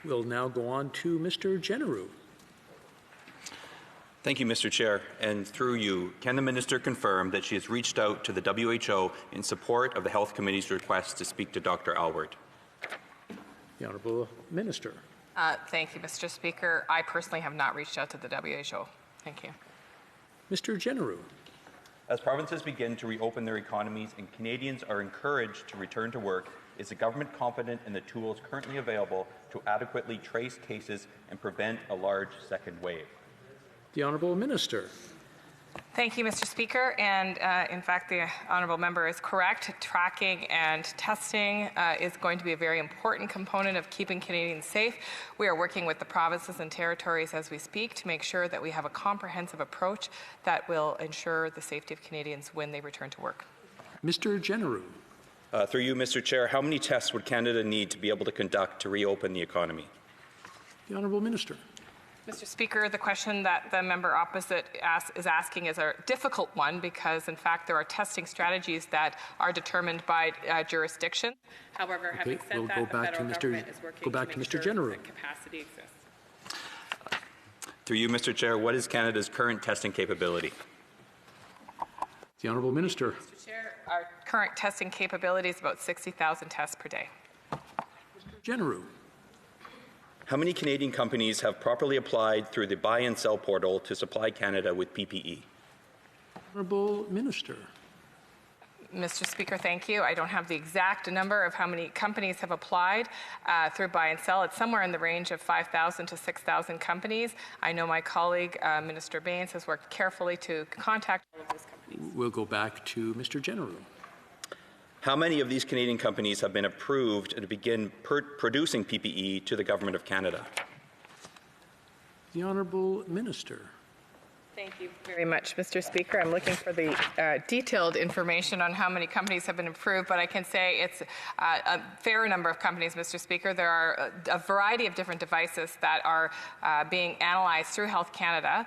We'll now go on to Mr. Jeneroux. Thank you, Mr. Chair. And through you, can the Minister confirm that she has reached out to the WHO in support of the Health Committee's request to speak to Dr. Alward? The Honourable Minister. Thank you, Mr. Speaker. I personally have not reached out to the WHO. Thank you. Mr. Jeneroux. As provinces begin to reopen their economies and Canadians are encouraged to return to work, is the government confident in the tools currently available to adequately trace cases and prevent a large second wave? The Honourable Minister. Thank you, Mr. Speaker. And in fact, the honourable member is correct. Tracking and testing is going to be a very important component of keeping Canadians safe. We are working with the provinces and territories as we speak to make sure that we have a comprehensive approach that will ensure the safety of Canadians when they return to work. Mr. Jeneroux. Through you, Mr. Chair, how many tests would Canada need to be able to conduct to reopen the economy? The Honourable Minister. Mr. Speaker, the question that the member opposite is asking is a difficult one because, in fact, there are testing strategies that are determined by jurisdiction. However, having said we'll that, go the back federal to government is working to make Mr. sure Jeneroux. that capacity exists. Through you, Mr. Chair, what is Canada's current testing capability? The Honourable Minister. Mr. Chair, our current testing capability is about 60,000 tests per day. Mr. Jeneroux. How many Canadian companies have properly applied through the buy and sell portal to supply Canada with PPE? Honourable Minister. Mr. Speaker, thank you. I don't have the exact number of how many companies have applied through buy and sell. It's somewhere in the range of 5,000 to 6,000 companies. I know my colleague, Minister Baines, has worked carefully to contact all of those companies. We'll go back to Mr. Jeneroux. How many of these Canadian companies have been approved to begin producing PPE to the Government of Canada? The Honourable Minister. Thank you very much, Mr. Speaker. I'm looking for the detailed information on how many companies have been approved, but I can say it's a fair number of companies, Mr. Speaker. There are a variety of different devices that are being analyzed through Health Canada.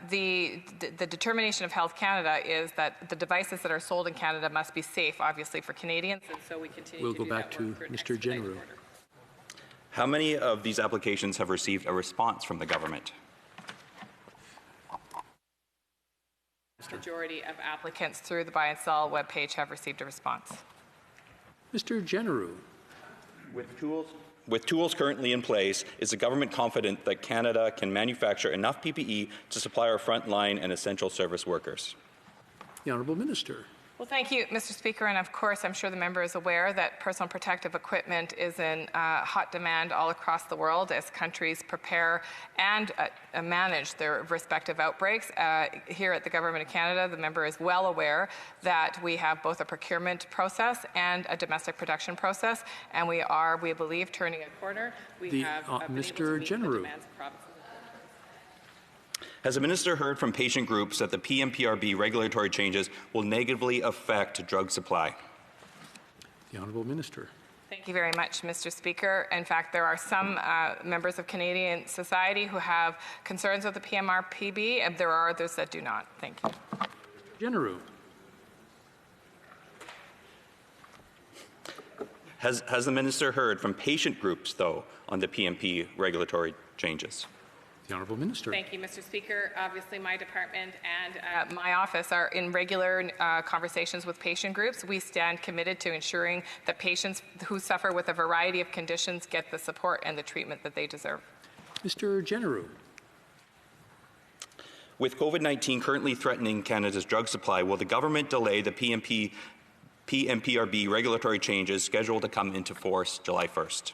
The determination of Health Canada is that the devices that are sold in Canada must be safe, obviously, for Canadians, and so we continue we'll to go do back that to work Mr. Jeneroux. How many of these applications have received a response from the government? The majority of applicants through the buy and sell webpage have received a response. Mr. Jeneroux. With tools currently in place, is the government confident that Canada can manufacture enough PPE to supply our frontline and essential service workers? The Honourable Minister. Well, thank you, Mr. Speaker, and of course I'm sure the member is aware that personal protective equipment is in hot demand all across the world as countries prepare and manage their respective outbreaks. Here at the Government of Canada, the member is well aware that we have both a procurement process and a domestic production process, and we are, we believe, turning a corner. We have Mr. Jeneroux. Has the Minister heard from patient groups that the PMPRB regulatory changes will negatively affect drug supply? The Honourable Minister. Thank you very much, Mr. Speaker. In fact, there are some members of Canadian society who have concerns with the PMRPB, and there are others that do not. Thank you. Jeneroux. Has the Minister heard from patient groups, though, on the PMP regulatory changes? The Honourable Minister. Thank you, Mr. Speaker. Obviously, my department and my office are in regular conversations with patient groups. We stand committed to ensuring that patients who suffer with a variety of conditions get the support and the treatment that they deserve. Mr. Jeneroux. With COVID-19 currently threatening Canada's drug supply, will the government delay the PMPRB regulatory changes scheduled to come into force July 1st?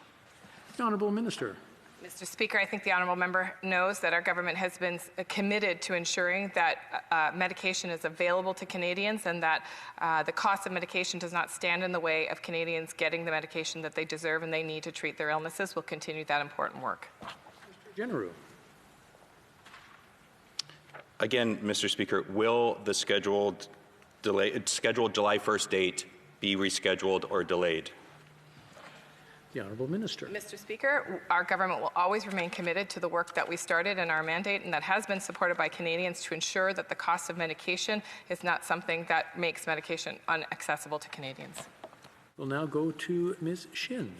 The Honourable Minister. Mr. Speaker, I think the honourable member knows that our government has been committed to ensuring that medication is available to Canadians and that the cost of medication does not stand in the way of Canadians getting the medication that they deserve and they need to treat their illnesses. We'll continue that important work. Mr. Jeneroux. Again, Mr. Speaker, will the scheduled July 1st date be rescheduled or delayed? The Honourable Minister. Mr. Speaker, our government will always remain committed to the work that we started in our mandate and that has been supported by Canadians to ensure that the cost of medication is not something that makes medication inaccessible to Canadians. We'll now go to Ms. Shin.